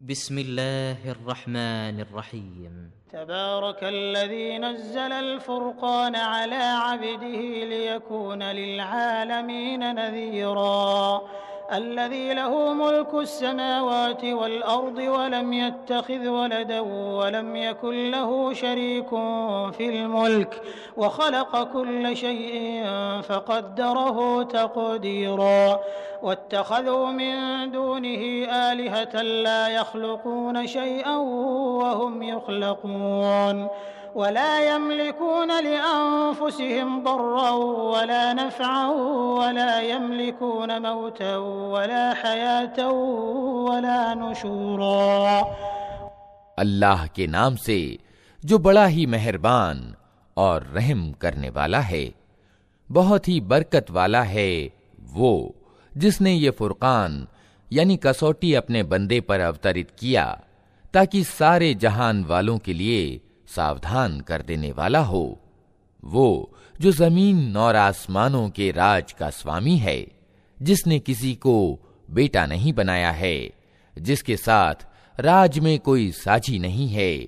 बिस्मिल्लाहिर्रहमानिर्रहीम। तबारकल्लज़ी नज़्ज़लल फ़ुरक़ान अला अब्दिही लियकून लिलआलमीन नज़ीरा अल्लज़ी लहू मुल्कुस समावाति वल अर्दि वलम यत्तख़िज़ वलदन वलम यकुन लहू शरीकुन फ़िल मुल्क वख़लक़ कुल्ल शैइन फ़क़द्दरहू तक़दीरा वत्तख़ज़ू मिन दूनिही आलिहतन ला यख़्लुक़ून शैअन वहुम युख़्लक़ून वला यमलिकून लिअन्फुसिहिम दर्रन वला नफ़अन वला यमलिकून मौतन वला हयातन वला नुशूरा। अल्लाह के नाम से जो बड़ा ही मेहरबान और रहम करने वाला है, बहुत ही बरकत वाला है वो जिसने ये फुरकान यानी कसौटी अपने बंदे पर अवतरित किया ताकि सारे जहान वालों के लिए सावधान कर देने वाला हो। वो जो जमीन और आसमानों के राज का स्वामी है, जिसने किसी को बेटा नहीं बनाया है, जिसके साथ राज में कोई साझी नहीं है,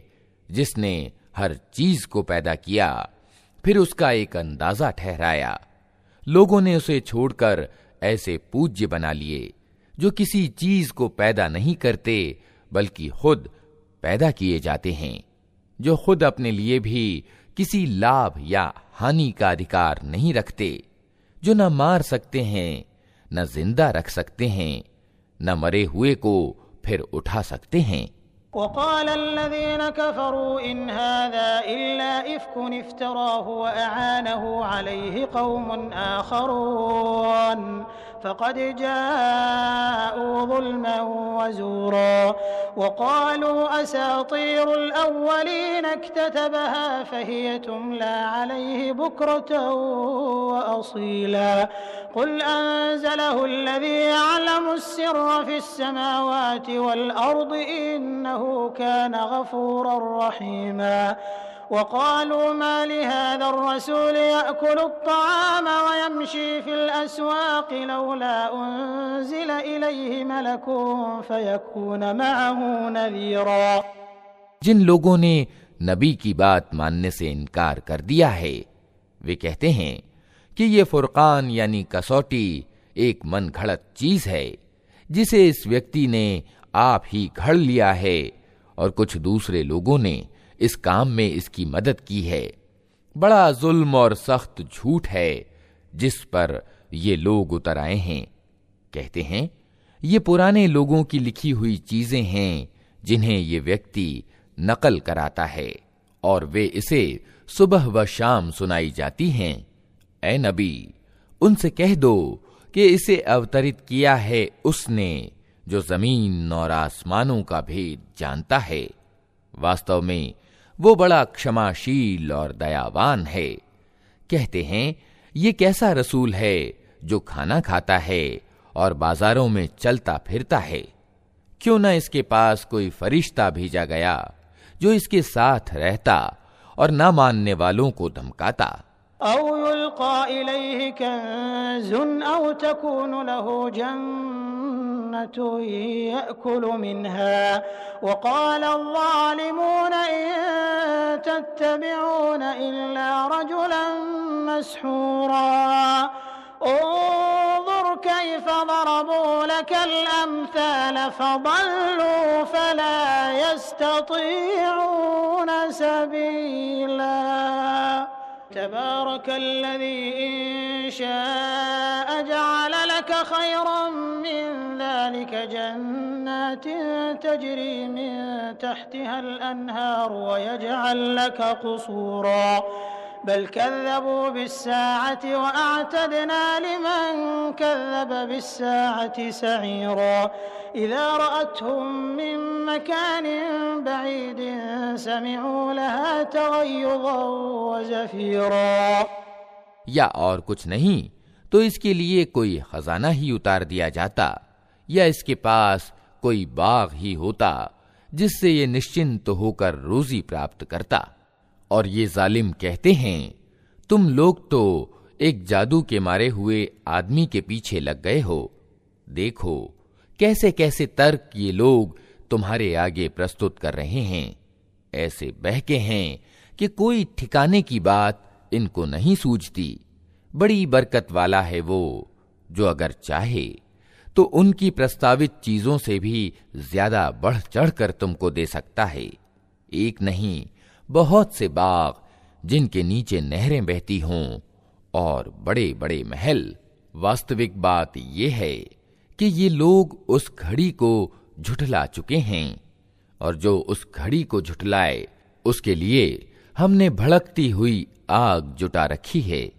जिसने हर चीज को पैदा किया फिर उसका एक अंदाजा ठहराया। लोगों ने उसे छोड़कर ऐसे पूज्य बना लिए जो किसी चीज को पैदा नहीं करते बल्कि खुद पैदा किए जाते हैं, जो खुद अपने लिए भी किसी लाभ या हानि का अधिकार नहीं रखते, जो न मार सकते हैं न जिंदा रख सकते हैं, न मरे हुए को फिर उठा सकते हैं। वक़ालल्लज़ीन कफ़रू इन हाज़ा इल्ला इफ़्कुन इफ़्तराहु व अआनहु अलैहि क़ौमुन आख़रून फ़क़द जाअू ज़ुल्मन व ज़ूरा वक़ालू असातीरुल अव्वलीन इक्ततबहा फ़हिय तुमला अलैहि बुक्रतन व असीला क़ुल अंज़लहु अल्लज़ी यअलमुस सिर्र फ़िस समावाति वल अर्दि इन्नहु कान गफ़ूरर रहीमा वक़ालू मा लिहाज़ा अर्रसूल यअकुलु अत्तआम व यमशी फ़िल अस्वाक़ लौला उन्ज़िल इलैहि मलकुन फ़यकून मअहू नज़ीरा। जिन लोगों ने नबी की बात मानने से इनकार कर दिया है, वे कहते हैं कि ये फुरकान यानी कसौटी एक मन घड़त चीज है जिसे इस व्यक्ति ने आप ही घड़ लिया है और कुछ दूसरे लोगों ने इस काम में इसकी मदद की है। बड़ा जुल्म और सख्त झूठ है जिस पर ये लोग उतर आए हैं। कहते हैं ये पुराने लोगों की लिखी हुई चीजें हैं जिन्हें ये व्यक्ति नकल कराता है और वे इसे सुबह व शाम सुनाई जाती हैं। ऐ नबी, उनसे कह दो कि इसे अवतरित किया है उसने जो जमीन और आसमानों का भेद जानता है। वास्तव में वो बड़ा क्षमाशील और दयावान है। कहते हैं ये कैसा रसूल है जो खाना खाता है और बाजारों में चलता फिरता है। क्यों न इसके पास कोई फरिश्ता भेजा गया जो इसके साथ रहता और न मानने वालों को धमकाता। औ युल्क़ा इलैहि कंज़ुन औ तकूनु लहू जन्नतुन यअकुलु मिन्हा वक़ाल अज़्ज़ालिमून इन तत्तबिऊन इल्ला रजुलन मस्हूरा उन्ज़ुर कैफ़ ज़रबू लकल अम्साल फ़ज़ल्लू फ़ला यस्ततीऊन सबीला। तबारकल्लज़ी इन शाअ जअल लक खैरन मिन ज़ालिक जन्नातिन तजरी मिन तहतिहल अन्हार व यजअल लक क़ुसूरा बल कज़्ज़बू बिस्साअति व अअतदना लिमन कज़्ज़ब बिस्साअति सईरा इज़ा रअतहुम मिन मकानिन बईदिन समिअू लहा तग़य्युज़न व ज़फ़ीरा। या और कुछ नहीं तो इसके लिए कोई खजाना ही उतार दिया जाता या इसके पास कोई बाग ही होता जिससे ये निश्चिंत होकर रोजी प्राप्त करता। और ये जालिम कहते हैं तुम लोग तो एक जादू के मारे हुए आदमी के पीछे लग गए हो। देखो कैसे कैसे तर्क ये लोग तुम्हारे आगे प्रस्तुत कर रहे हैं ऐसे बहके हैं कि कोई ठिकाने की बात इनको नहीं सूझती। बड़ी बरकत वाला है वो जो अगर चाहे तो उनकी प्रस्तावित चीजों से भी ज्यादा बढ़ चढ़कर तुमको दे सकता है। एक नहीं, बहुत से बाग जिनके नीचे नहरें बहती हों और बड़े बड़े महल। वास्तविक बात यह है कि ये लोग उस घड़ी को झुठला चुके हैं, और जो उस घड़ी को झुठलाए उसके लिए हमने भड़कती हुई आग जुटा रखी है।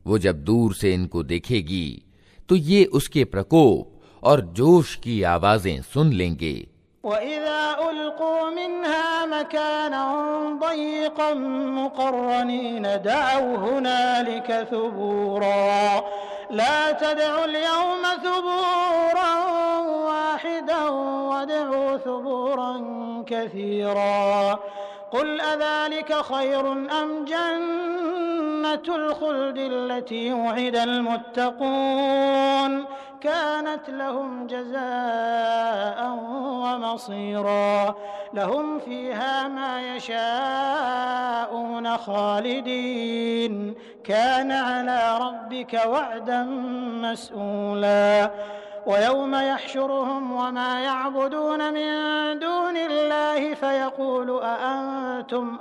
वो जब दूर से इनको देखेगी तो ये उसके प्रकोप और जोश की आवाजें सुन लेंगे। वइज़ा उल्क़ू मिन्हा मकानन दय्यक़न मुक़र्रनीन दअऊ हुनालिक सुबूरा ला तदउल यौम सुबूरन वाहिदन वदउ सुबूरन कसीरा कुल अज़ालिक खैरुन अम जन्नतुल खुल्दि अल्लती वुइदल मुत्तक़ून कानत लहुम जज़ाअन व मसीरा लहुम फ़ीहा मा यशाऊन खालिदीन कान अला रब्बिक वअदन मस्ऊला वयौम यहशुरुहुम वमा यअबुदून मिन दूनिल्लाहि फयक़ूलु अअंतुम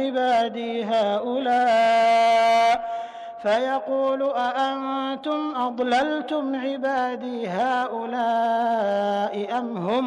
इबादी हाउलाइ अम हुम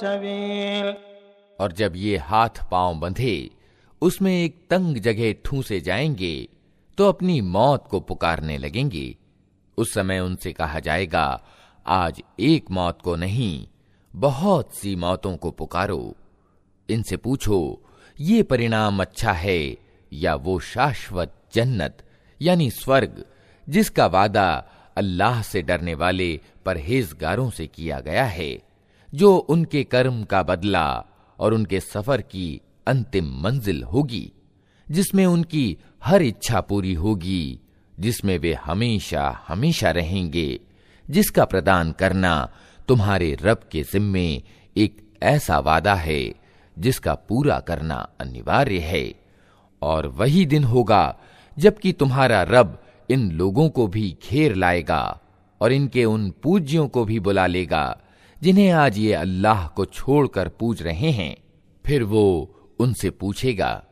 सबील। और जब ये हाथ पांव बंधे उसमें एक तंग जगह ठूंसे जाएंगे तो अपनी मौत को पुकारने लगेंगे। उस समय उनसे कहा जाएगा, आज एक मौत को नहीं, बहुत सी मौतों को पुकारो। इनसे पूछो, ये परिणाम अच्छा है या वो शाश्वत जन्नत यानी स्वर्ग जिसका वादा अल्लाह से डरने वाले परहेजगारों से किया गया है, जो उनके कर्म का बदला और उनके सफर की अंतिम मंजिल होगी, जिसमें उनकी हर इच्छा पूरी होगी, जिसमें वे हमेशा हमेशा रहेंगे, जिसका प्रदान करना तुम्हारे रब के जिम्मे एक ऐसा वादा है जिसका पूरा करना अनिवार्य है। और वही दिन होगा जबकि तुम्हारा रब इन लोगों को भी घेर लाएगा और इनके उन पूज्यों को भी बुला लेगा जिन्हें आज ये अल्लाह को छोड़कर पूज रहे हैं। फिर वो उनसे पूछेगा,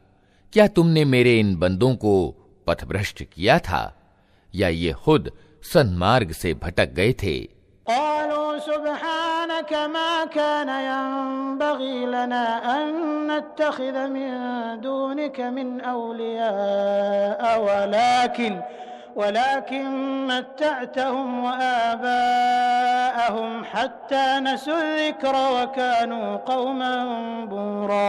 क्या तुमने मेरे इन बंदों को पथभ्रष्ट किया था या ये खुद सन्मार्ग से भटक गए थे? क़ालू सुब्हानक मा कान यंबग़ी लना अन नत्तख़िज़ मिन दूनिक मिन औलिया वलाकिन मत्तअतहुम व आबाअहुम हत्ता नसू ज़िक्र व कानू क़ौमन बूरा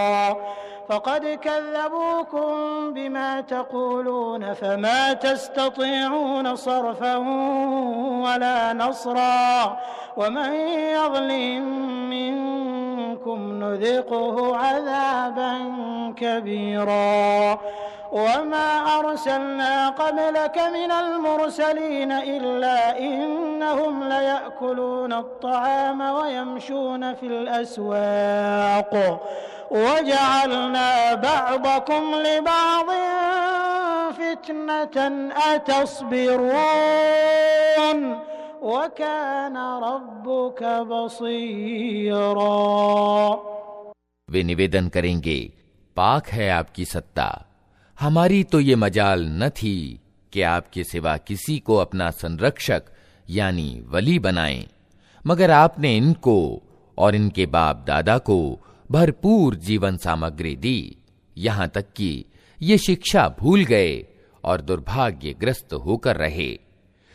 फ़क़द कज़्ज़बूकुम बिमा तक़ूलून फ़मा तस्ततीऊन सर्फ़न वला नस्रा वमन यज़लिम मिनकुम नुज़िक़हु अज़ाबन कबीरा वमा अर्सलना क़ब्लक मिनल मुरसलीन इल्ला इन्नहुम लयअकुलून अत्तआम व यमशून फिल अस्वाक़ वजअलना बअदकुम लिबअदिन फितनतन अतस्बिरून वकान रब्बुक बसीरा। वे निवेदन करेंगे, पाक है आपकी सत्ता, हमारी तो ये मजाल न थी कि आपके सिवा किसी को अपना संरक्षक यानी वली बनाएं, मगर आपने इनको और इनके बाप दादा को भरपूर जीवन सामग्री दी, यहां तक कि ये शिक्षा भूल गए और दुर्भाग्यग्रस्त होकर रहे।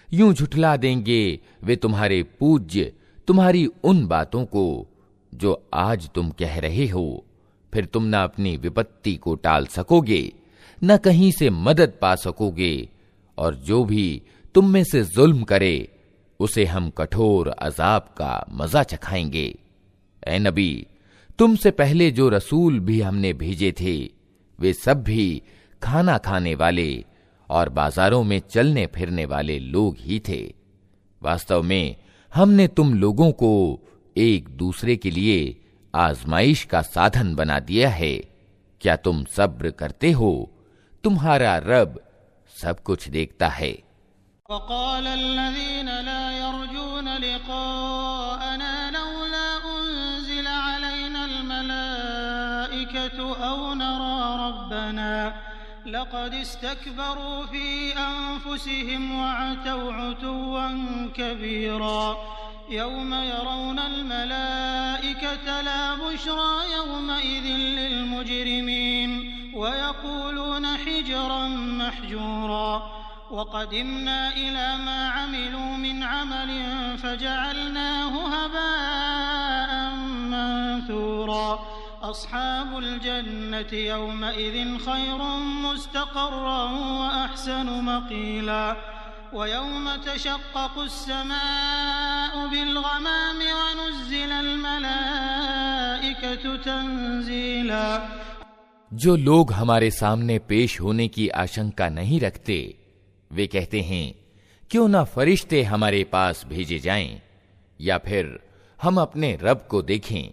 यूं झुठला देंगे वे तुम्हारे पूज्य तुम्हारी उन बातों को जो आज तुम कह रहे हो, फिर तुम न अपनी विपत्ति को टाल सकोगे, न कहीं से मदद पा सकोगे, और जो भी तुम में से जुल्म करे उसे हम कठोर अजाब का मजा चखाएंगे। ऐ नबी, तुमसे पहले जो रसूल भी हमने भेजे थे वे सब भी खाना खाने वाले और बाजारों में चलने फिरने वाले लोग ही थे। वास्तव में हमने तुम लोगों को एक दूसरे के लिए आजमाइश का साधन बना दिया है। क्या तुम सब्र करते हो? तुम्हारा रब सब कुछ देखता है। लक़द इस्तकबरू फ़ी अन्फ़ुसिहिम वअतौ उतुव्वन कबीरा यौम यरौनल मलाइकत ला बुश्रा यौमइज़िन लिलमुजरिमीन वयक़ूलून हिज्रन महजूरा वक़दिमना इला मा अमिलू मिन अमलिन फ़जअलनाहु हबाअन मंसूरा अस्हाबुल जन्नति यौमइज़िन खैरुम मुस्तक़र्रन व अहसनु मक़ीला वयौम तशक़्क़क़ुस समाअु बिलग़मामि व नुज़्ज़िलल मलाइकतु तंज़ीला। जो लोग हमारे सामने पेश होने की आशंका नहीं रखते, वे कहते हैं क्यों ना फरिश्ते हमारे पास भेजे जाएं, या फिर हम अपने रब को देखें।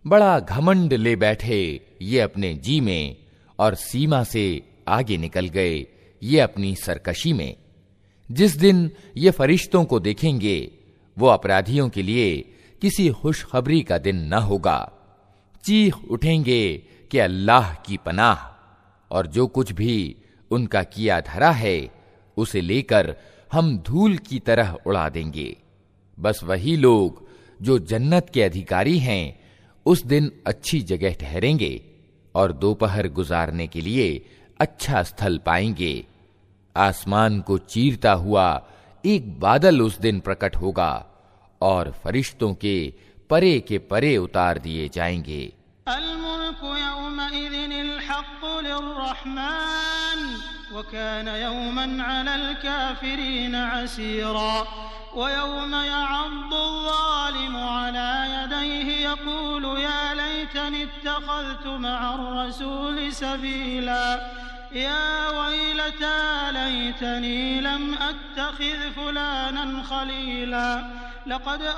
बड़ा घमंड ले बैठे ये अपने जी में, और सीमा से आगे निकल गए ये अपनी सरकशी में। जिस दिन ये फरिश्तों को देखेंगे वो अपराधियों के लिए किसी खुशखबरी का दिन न होगा। चीख उठेंगे कि अल्लाह की पनाह, और जो कुछ भी उनका किया धरा है उसे लेकर हम धूल की तरह उड़ा देंगे। बस वही लोग जो जन्नत के अधिकारी हैं उस दिन अच्छी जगह ठहरेंगे और दोपहर गुजारने के लिए अच्छा स्थल पाएंगे। आसमान को चीरता हुआ एक बादल उस दिन प्रकट होगा और फरिश्तों के परे के परे उतार दिए जाएंगे। अल-मुल्कु यौमइज़िनिल हक़्क़ु लिर्रहमान व कान यौमन अलल काफिरीन असीरा व यौम यअद्दुज़्ज़ालिमु अला यदैहि यक़ूलु या लैतनी इत्तख़ज़्तु मअर रसूलि सबीला या वैलता लैतनी लम अत्तखिज़ फुलानन खलीला लक़द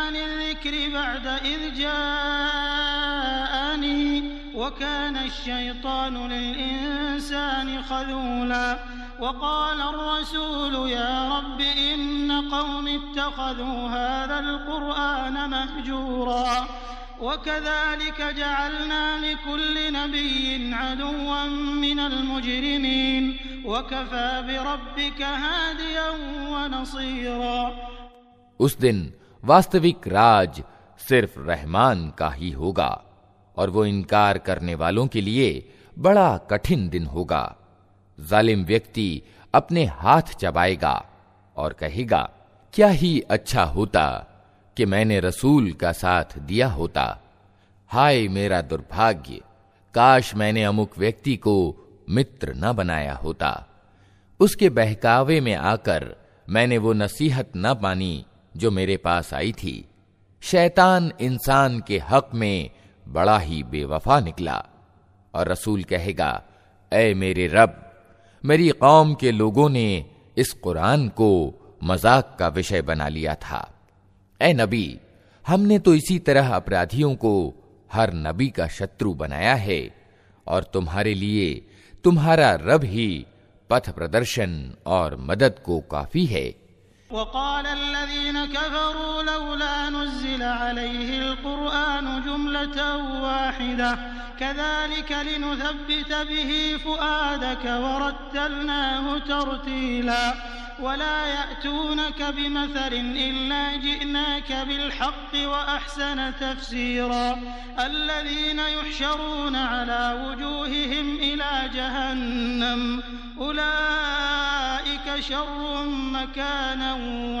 अनिल ज़िक्रि बअद इज़ जाअनी व कान अश-शैतानु लिल-इंसानि ख़ज़ूला वक़ाल अर्रसूलु या रब्बि इन्न क़ौमि इत्तख़ज़ू हाज़ल क़ुरआन महजूरा वकज़ालिक जअलना लिकुल्लि नबिय्यिन अदुव्वन मिनल मुजरिमीन वकफ़ा बिरब्बिक हादियन व नसीरा। उस दिन वास्तविक राज सिर्फ रहमान का ही होगा और वो इनकार करने वालों के लिए बड़ा कठिन दिन होगा। जालिम व्यक्ति अपने हाथ चबाएगा और कहेगा क्या ही अच्छा होता कि मैंने रसूल का साथ दिया होता। हाय मेरा दुर्भाग्य, काश मैंने अमुक व्यक्ति को मित्र न बनाया होता। उसके बहकावे में आकर मैंने वो नसीहत न मानी जो मेरे पास आई थी। शैतान इंसान के हक में बड़ा ही बेवफा निकला। और रसूल कहेगा ऐ मेरे रब, मेरी कौम के लोगों ने इस कुरान को मजाक का विषय बना लिया था। ऐ नबी, हमने तो इसी तरह अपराधियों को हर नबी का शत्रु बनाया है और तुम्हारे लिए तुम्हारा रब ही पथ प्रदर्शन और मदद को काफी है। वक़ाल अल्लज़ीन कफ़रू लौला नुज़्ज़िला अलैहिल क़ुरआनु जुमलतन वाहिदा कज़ालिक लिनुथब्बित बिही फ़ुआदक वरत्तलनाहु तरतीला वला यअतूनक बिमसलिन इल्ला जिअनाक बिलहक़्क़ि व अहसन तफ़सीरा अल्लज़ीन युहशरून अला वुजूहिहिम इला जहन्नम उलाइक शर्रुम मकानन व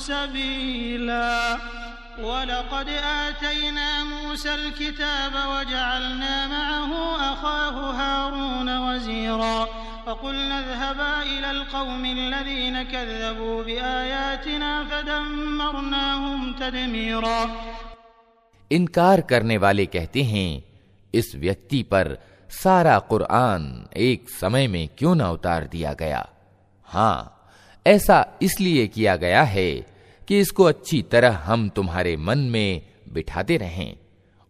सबीला वलक़द आतैना मूसल किताब वजअलना मअहु अख़ाहु हारून वज़ीरा फ़क़ुलना इज़हबा इलल क़ौमिल्लज़ीन कज़्ज़बू बिआयातिना फ़दम्मरनाहुम तदमीरा। इनकार करने वाले कहते हैं इस व्यक्ति पर सारा कुरान एक समय में क्यों न उतार दिया गया। हाँ, ऐसा इसलिए किया गया है कि इसको अच्छी तरह हम तुम्हारे मन में बिठाते रहें,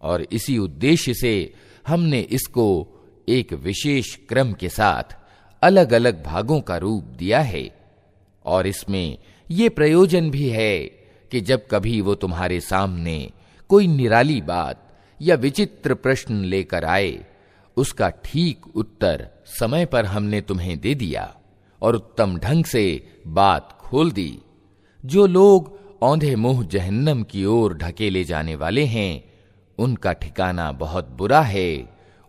और इसी उद्देश्य से हमने इसको एक विशेष क्रम के साथ अलग अलग भागों का रूप दिया है। और इसमें ये प्रयोजन भी है कि जब कभी वो तुम्हारे सामने कोई निराली बात या विचित्र प्रश्न लेकर आए, उसका ठीक उत्तर समय पर हमने तुम्हें दे दिया और उत्तम ढंग से बात खोल दी। जो लोग औंधे मुंह जहन्नम की ओर ढकेले जाने वाले हैं, उनका ठिकाना बहुत बुरा है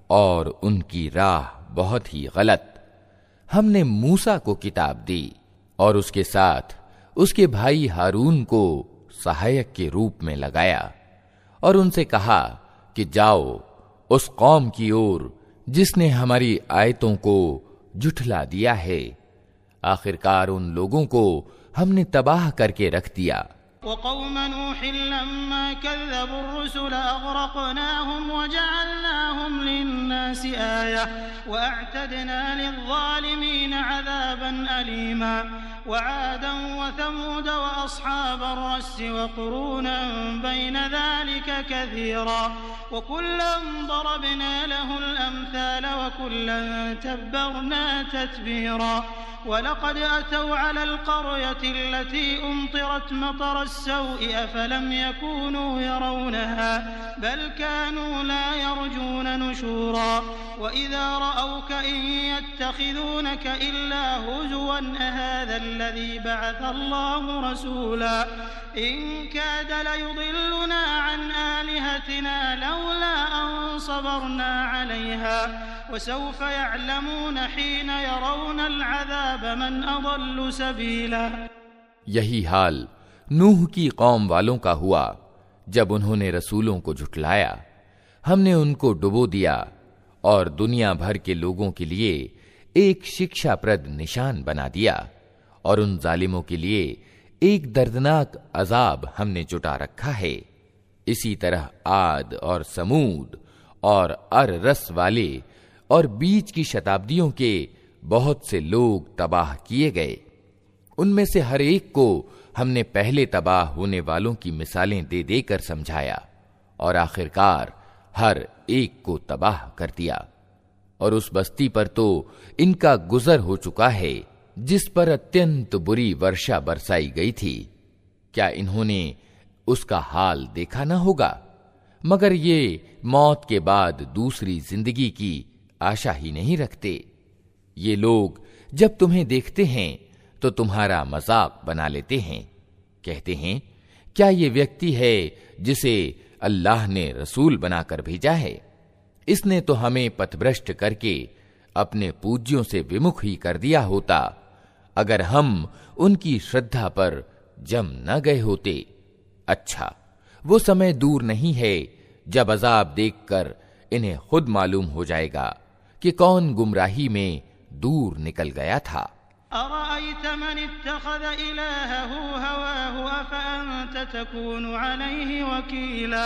और उनकी राह बहुत ही गलत। हमने मूसा को किताब दी और उसके साथ उसके भाई हारून को सहायक के रूप में लगाया और उनसे कहा कि जाओ उस कौम की ओर जिसने हमारी आयतों को झुठला दिया है। आखिरकार उन लोगों को हमने तबाह करके रख दिया। वलक़द अतौ अलल क़रयति अल्लती उम्तिरत मतर अस्सौइ अफ़लम यकूनू यरौनहा बल कानू ला यरजून नुशूरा वइज़ा रअौक इन यत्तखिज़ूनक इल्ला हुज़ुवन अहाज़ा अल्लज़ी बअथ अल्लाहु रसूला इन काद लयुदिल्लुना अन आलिहतिना लौला अन सबरना अलैहा वसौफ यअलमून हीन यरौनल अज़ाब मन अज़ल्लु सबीला। यही हाल नूह की कौम वालों का हुआ। जब उन्होंने रसूलों को झुठलाया, हमने उनको डुबो दिया और दुनिया भर के लोगों के लिए एक शिक्षाप्रद निशान बना दिया, और उन जालिमों के लिए एक दर्दनाक अजाब हमने जुटा रखा है। इसी तरह आद और समूद और अर रस वाले और बीच की शताब्दियों के बहुत से लोग तबाह किए गए। उनमें से हर एक को हमने पहले तबाह होने वालों की मिसालें दे देकर समझाया और आखिरकार हर एक को तबाह कर दिया। और उस बस्ती पर तो इनका गुजर हो चुका है जिस पर अत्यंत बुरी वर्षा बरसाई गई थी। क्या इन्होंने उसका हाल देखा न होगा? मगर ये मौत के बाद दूसरी जिंदगी की आशा ही नहीं रखते। ये लोग जब तुम्हें देखते हैं तो तुम्हारा मजाक बना लेते हैं। कहते हैं, क्या ये व्यक्ति है जिसे अल्लाह ने रसूल बनाकर भेजा है? इसने तो हमें पथभ्रष्ट करके अपने पूज्यों से विमुख ही कर दिया होता, अगर हम उनकी श्रद्धा पर जम न गए होते। अच्छा, वो समय दूर नहीं है जब अजाब देखकर इन्हें खुद मालूम हो जाएगा कि कौन गुमराही में दूर निकल गया था। अरअयत मन इत्तखज़ इलाहहु हवाहु अफअन्त तकूनु अलैहि वकीला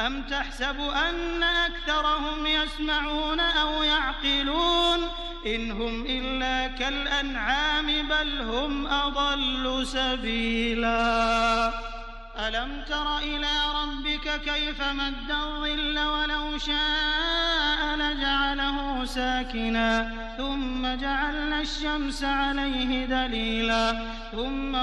अम तहसबु अन्न अक्सरहुम यस्मऊन औ यअक़िलून इन हुम इल्ला कल अन्आम बल हुम अज़ल्लु सबीला अलम तर इला रब्बिक कैफ मद्दल वलौ शाअ लजअलहु साकिना थुम्मा जअलना अश-शम्स अलैहि दलीला थुम्मा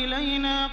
इलैना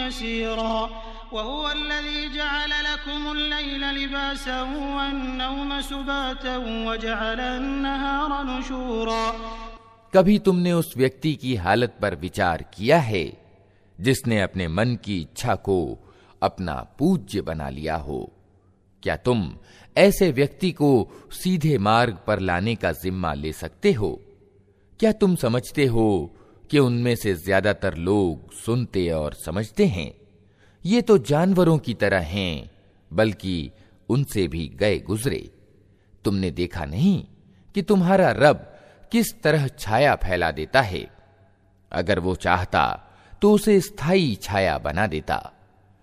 यसीरा वहुवा अल्लज़ी जअल लकुमुल लैला लिबासन वन-नौम सुबातन वजअल अन-नहारा नुशूरा। कभी तुमने उस व्यक्ति की हालत पर विचार किया है जिसने अपने मन की इच्छा को अपना पूज्य बना लिया हो? क्या तुम ऐसे व्यक्ति को सीधे मार्ग पर लाने का जिम्मा ले सकते हो? क्या तुम समझते हो कि उनमें से ज्यादातर लोग सुनते और समझते हैं? ये तो जानवरों की तरह हैं, बल्कि उनसे भी गए गुजरे। तुमने देखा नहीं कि तुम्हारा रब किस तरह छाया फैला देता है? अगर वो चाहता तो उसे स्थायी छाया बना देता।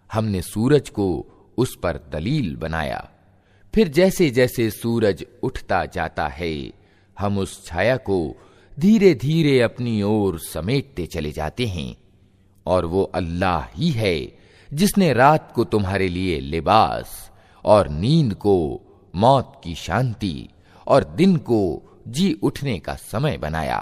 हमने सूरज को उस पर दलील बनाया, फिर जैसे जैसे सूरज उठता जाता है हम उस छाया को धीरे धीरे अपनी ओर समेटते चले जाते हैं और वो अल्लाह ही है जिसने रात को तुम्हारे लिए लिबास और नींद को मौत की शांति और दिन को जी उठने का समय बनाया।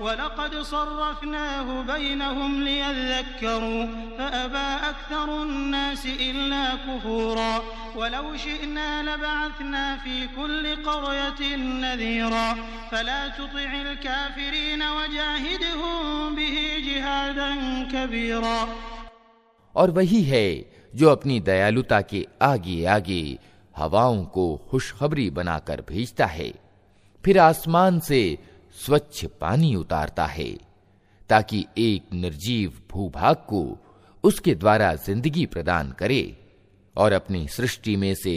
वलक़द सर्रफ़नाहु बैनहुम लियज़्ज़क्करू फ़अबा अक्सरुन्नासि इल्ला कुफ़ूरा वलौ शिअना लबअथना फ़ी कुल्लि क़रयतिन नज़ीरा फ़ला तुतिअल काफ़िरीन वजाहिदहुम बिही जिहादन कबीरा। और वही है जो अपनी दयालुता के आगे आगे हवाओं को खुशखबरी बनाकर भेजता है, फिर आसमान से स्वच्छ पानी उतारता है ताकि एक निर्जीव भूभाग को उसके द्वारा जिंदगी प्रदान करे और अपनी सृष्टि में से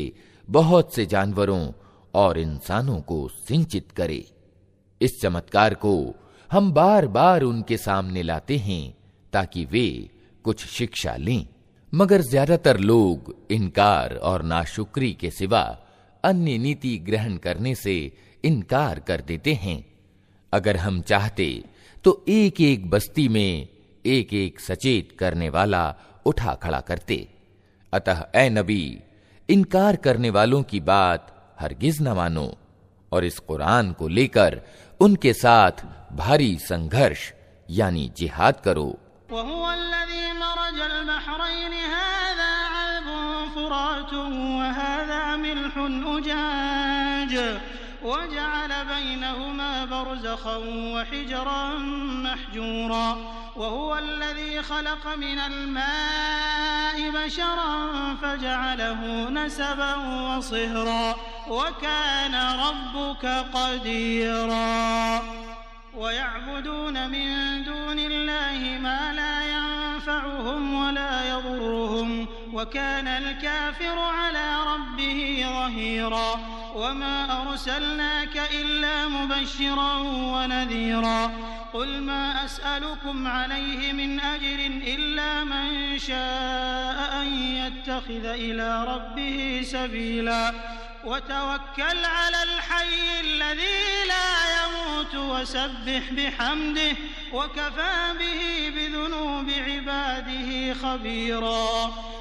बहुत से जानवरों और इंसानों को सिंचित करे। इस चमत्कार को हम बार बार उनके सामने लाते हैं ताकि वे कुछ शिक्षा लें, मगर ज्यादातर लोग इनकार और नाशुक्री के सिवा अन्य नीति ग्रहण करने से इनकार कर देते हैं। अगर हम चाहते तो एक एक बस्ती में एक एक सचेत करने वाला उठा खड़ा करते। अतः ऐ नबी, इनकार करने वालों की बात हरगिज न मानो और इस कुरान को लेकर उनके साथ भारी संघर्ष यानी जिहाद करो। वजअल बैनहुमा बरज़खन वहिजरन महजूरा वहुवल्लज़ी खलक़ मिनल माइ बशरन फजअलहु नसबन वसिहरा वकान रब्बुक क़दीरा। वयअबुदून मिन दूनिल्लाहि मा ला यंफ़उहुम वला यदुर्रुहुम वकानल काफ़िरु अला रब्बिही ज़हीरा। वमा अर्सलनाक इल्ला मुबश्शिरन वनज़ीरा। क़ुल मा अस्अलुकुम अलैहि मिन अज्रिन इल्ला मन शाअ अन यत्तखिज़ इला रब्बिही सबीला। वतवक्कल अलल हय्यिल्लज़ी ला यमूत वसब्बिह बिहम्दिही वकफ़ा बिही बिज़ुनूबि इबादिही खबीरा।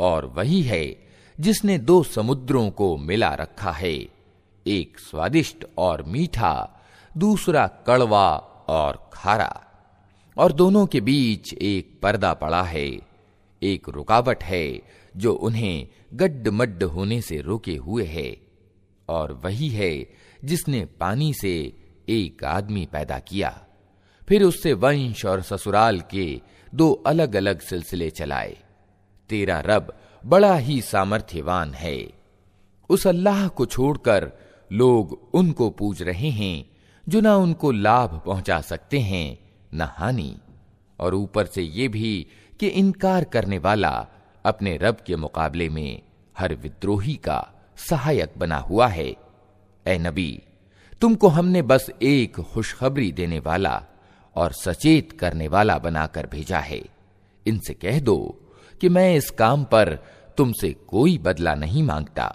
और वही है जिसने 2 समुद्रों को मिला रखा है, एक स्वादिष्ट और मीठा, दूसरा कड़वा और खारा, और दोनों के बीच एक पर्दा पड़ा है, एक रुकावट है जो उन्हें गड्ढ-मड्ढ होने से रोके हुए है। और वही है जिसने पानी से एक आदमी पैदा किया, फिर उससे वंश और ससुराल के 2 अलग अलग सिलसिले चलाए। तेरा रब बड़ा ही सामर्थ्यवान है। उस अल्लाह को छोड़कर लोग उनको पूज रहे हैं जो ना उनको लाभ पहुंचा सकते हैं न हानि, और ऊपर से ये भी कि इनकार करने वाला अपने रब के मुकाबले में हर विद्रोही का सहायक बना हुआ है। ऐ नबी, तुमको हमने बस एक खुशखबरी देने वाला और सचेत करने वाला बनाकर भेजा है। इनसे कह दो कि मैं इस काम पर तुमसे कोई बदला नहीं मांगता।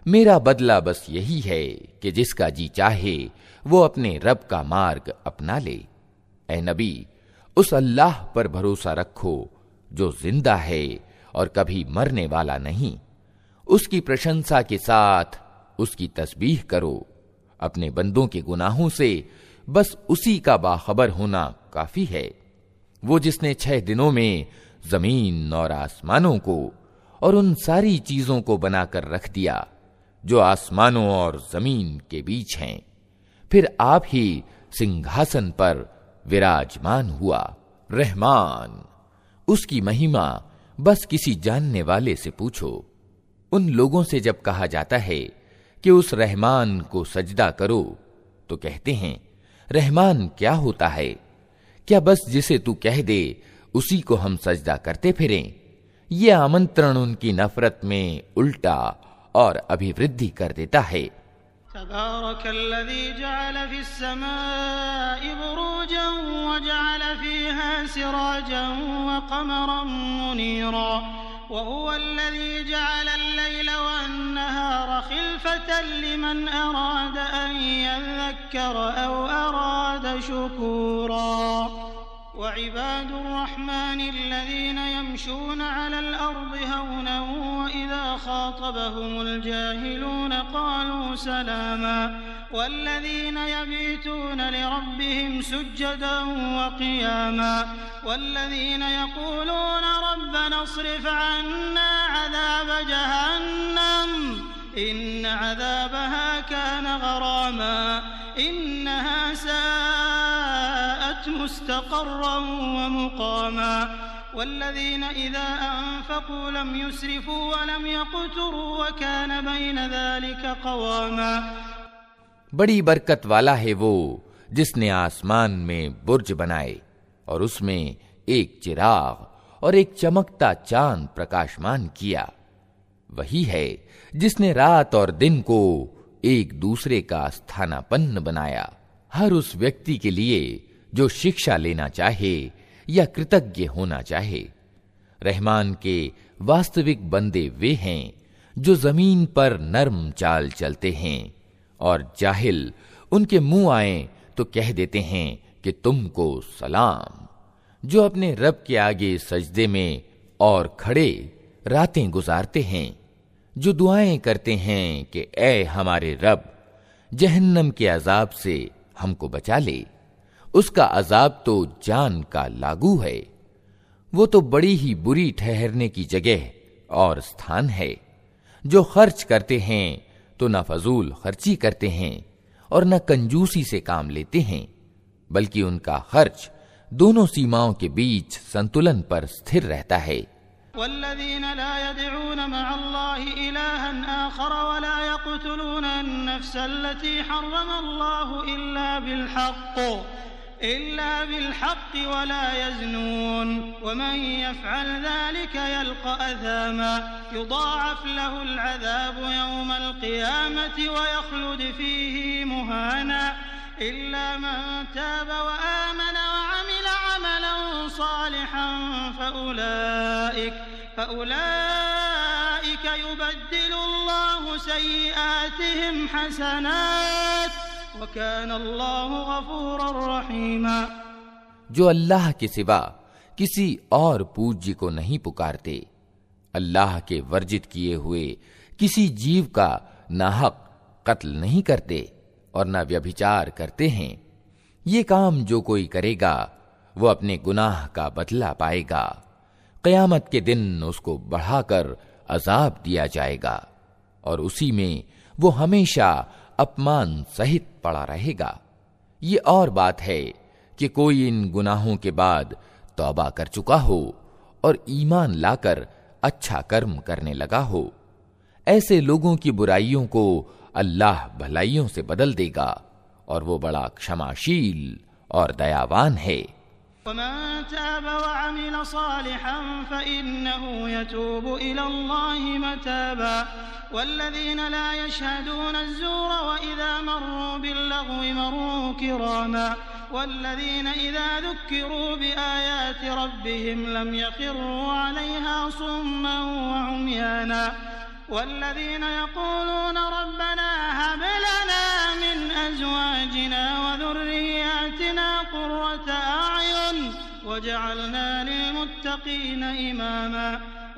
मेरा बदला बस यही है कि जिसका जी चाहे वो अपने रब का मार्ग अपना ले। ऐ नबी, उस अल्लाह पर भरोसा रखो जो जिंदा है और कभी मरने वाला नहीं। उसकी प्रशंसा के साथ उसकी तस्बीह करो। अपने बंदों के गुनाहों से बस उसी का बाखबर होना काफी है। वो जिसने 6 दिनों में जमीन और आसमानों को और उन सारी चीजों को बनाकर रख दिया जो आसमानों और जमीन के बीच हैं, फिर आप ही सिंहासन पर विराजमान हुआ। रहमान, उसकी महिमा बस किसी जानने वाले से पूछो। उन लोगों से जब कहा जाता है कि उस रहमान को सजदा करो, तो कहते हैं, रहमान क्या होता है? क्या बस जिसे तू कह दे उसी को हम सजदा करते फिरें? ये आमंत्रण उनकी नफरत में उल्टा और अभिवृद्धि कर देता है। तबारकल्लज़ी जअल फिस्समाइ बुरूजन व जअल फीहा सिराजन व क़मरन मुनीरा व हुवल्लज़ी जअल अल-लैल वन-नहार खिल्फतन लिमन अराद अन यज़क्कर औ अराद शुकूरा व इबादुर्रहमानिल्लज़ीन यमशून अलल अर्दि हौनन व इज़ा खातबहुमुल जाहिलून क़ालू सलामा वल्लज़ीन यबीतून लिरब्बिहिम सुज्जदन व क़ियामा वल्लज़ीन यक़ूलून रब्बना अस्रिफ अन्ना अज़ाब जहन्नम इन्न अज़ाबहा कान गरामा इन्नहा साअत मुस्तक़र्रन व मुक़ामा वल्लज़ीन इज़ा अनफ़क़ू लम युस्रिफ़ू व लम यक़्तुरू व कान बैन ज़ालिक क़वामा। बड़ी बरकत वाला है वो जिसने आसमान में बुर्ज बनाए और उसमें एक चिराग और एक चमकता चांद प्रकाशमान किया। वही है जिसने रात और दिन को एक दूसरे का स्थानापन्न बनाया। हर उस व्यक्ति के लिए जो शिक्षा लेना चाहे या कृतज्ञ होना चाहे। रहमान के वास्तविक बंदे वे हैं जो जमीन पर नर्म चाल चलते हैं और जाहिल उनके मुंह आए तो कह देते हैं कि तुमको सलाम। जो अपने रब के आगे सजदे में और खड़े रातें गुजारते हैं, जो दुआएं करते हैं कि ऐ हमारे रब, जहन्नम के अजाब से हमको बचा ले। उसका अजाब तो जान का लागू है। वो तो बड़ी ही बुरी ठहरने की जगह और स्थान है। जो खर्च करते हैं तो न फजूल खर्ची करते हैं और न कंजूसी से काम लेते हैं, बल्कि उनका खर्च दोनों सीमाओं के बीच संतुलन पर स्थिर रहता है। वल्लज़ीन ला यदऊन मअल्लाहि इलाहन आखर व ला यक़्तुलून अन-नफ्स अल्लती हर्रमल्लाहु इल्ला बिल-हक़्क़ व ला यज़नून व मन यफ़अल ज़ालिक यल्क़ा अथामा युदाअफ़ लहुल अज़ाबु यौमल क़ियामति व यख़्लुद फ़ीही मुहाना इल्ला मन ताब व आमन व अमिल अमलन सालिहन फ़उलाइक युबद्दिलुल्लाहु सय्यिआतिहिम हसनात व काना अल्लाहु गफूरर रहीमा। जो अल्लाह के सिवा किसी और पूज्य को नहीं पुकारते, अल्लाह के वर्जित किए हुए किसी जीव का नाहक कत्ल नहीं करते और न व्यभिचार करते हैं, ये काम जो कोई करेगा वो अपने गुनाह का बदला पाएगा। क़यामत के दिन उसको बढ़ाकर अजाब दिया जाएगा और उसी में वो हमेशा अपमान सहित पड़ा रहेगा। ये और बात है कि कोई इन गुनाहों के बाद तौबा कर चुका हो और ईमान लाकर अच्छा कर्म करने लगा हो। ऐसे लोगों की बुराइयों को अल्लाह भलाइयों से बदल देगा और वो बड़ा क्षमाशील और दयावान है। वमन ताब व अमिल सालिहन फइन्नहु यतूबु इलल्लाहि मताबा वल्लज़ीन ला यशहदून अज़्ज़ूर व इज़ा मर्रू बिल्लग़्वी मर्रू किरामा वल्लज़ीन इज़ा ज़ुक्किरू बिआयाति रब्बिहिम लम यख़िर्रू अलैहा सुम्मन व उम्याना वल्लज़ीन यक़ूलून रब्बना हब लना मिन अज़वाजिना व ज़ुर्रिय्यातिना क़ुर्रत अअयुन वजअलना लिलमुत्तक़ीन इमामा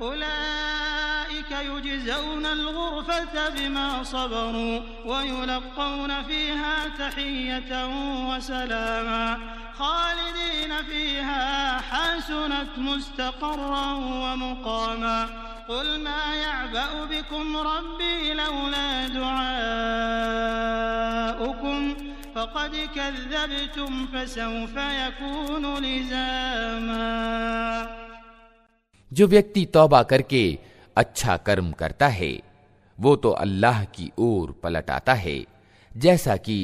उलाइक युजज़ौना अल-ग़ुरफ़ता बिमा सबरू व युलक़्क़ौना फ़ीहा तहिय्यतन व सलामा ख़ालिदीन फ़ीहा हसुनत मुस्तक़र्रन व मुक़ामा क़ुल मा यअबअ बिकुम रब्बी लौला दुआउकुम फ़क़द कज़्ज़बतुम फ़सौफ़ यकूनु लिज़ामा। जो व्यक्ति तौबा करके अच्छा कर्म करता है वो तो अल्लाह की ओर पलट आता है जैसा कि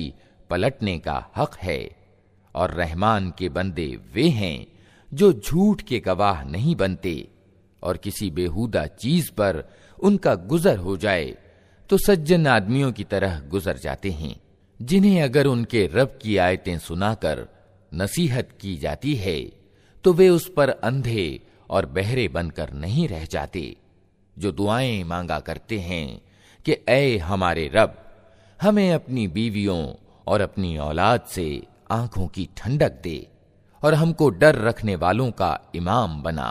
पलटने का हक है, और रहमान के बंदे वे हैं जो झूठ के गवाह नहीं बनते, और किसी बेहुदा चीज पर उनका गुजर हो जाए तो सज्जन आदमियों की तरह गुजर जाते हैं, जिन्हें अगर उनके रब की आयतें सुनाकर नसीहत की जाती है तो वे उस पर अंधे और बहरे बनकर नहीं रह जाते, जो दुआएं मांगा करते हैं कि ऐ हमारे रब, हमें अपनी बीवियों और अपनी औलाद से आंखों की ठंडक दे और हमको डर रखने वालों का इमाम बना।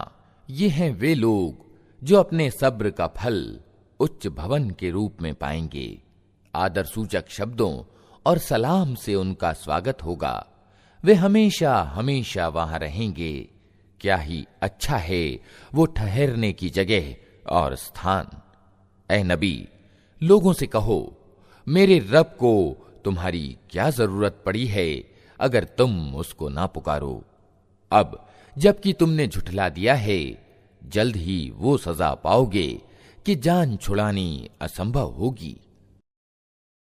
ये हैं वे लोग जो अपने सब्र का फल उच्च भवन के रूप में पाएंगे। आदर सूचक शब्दों और सलाम से उनका स्वागत होगा। वे हमेशा हमेशा वहां रहेंगे। क्या ही अच्छा है वो ठहरने की जगह और स्थान। ऐ नबी, लोगों से कहो, मेरे रब को तुम्हारी क्या जरूरत पड़ी है अगर तुम उसको ना पुकारो। अब जबकि तुमने झुठला दिया है, जल्द ही वो सजा पाओगे कि जान छुड़ानी असंभव होगी।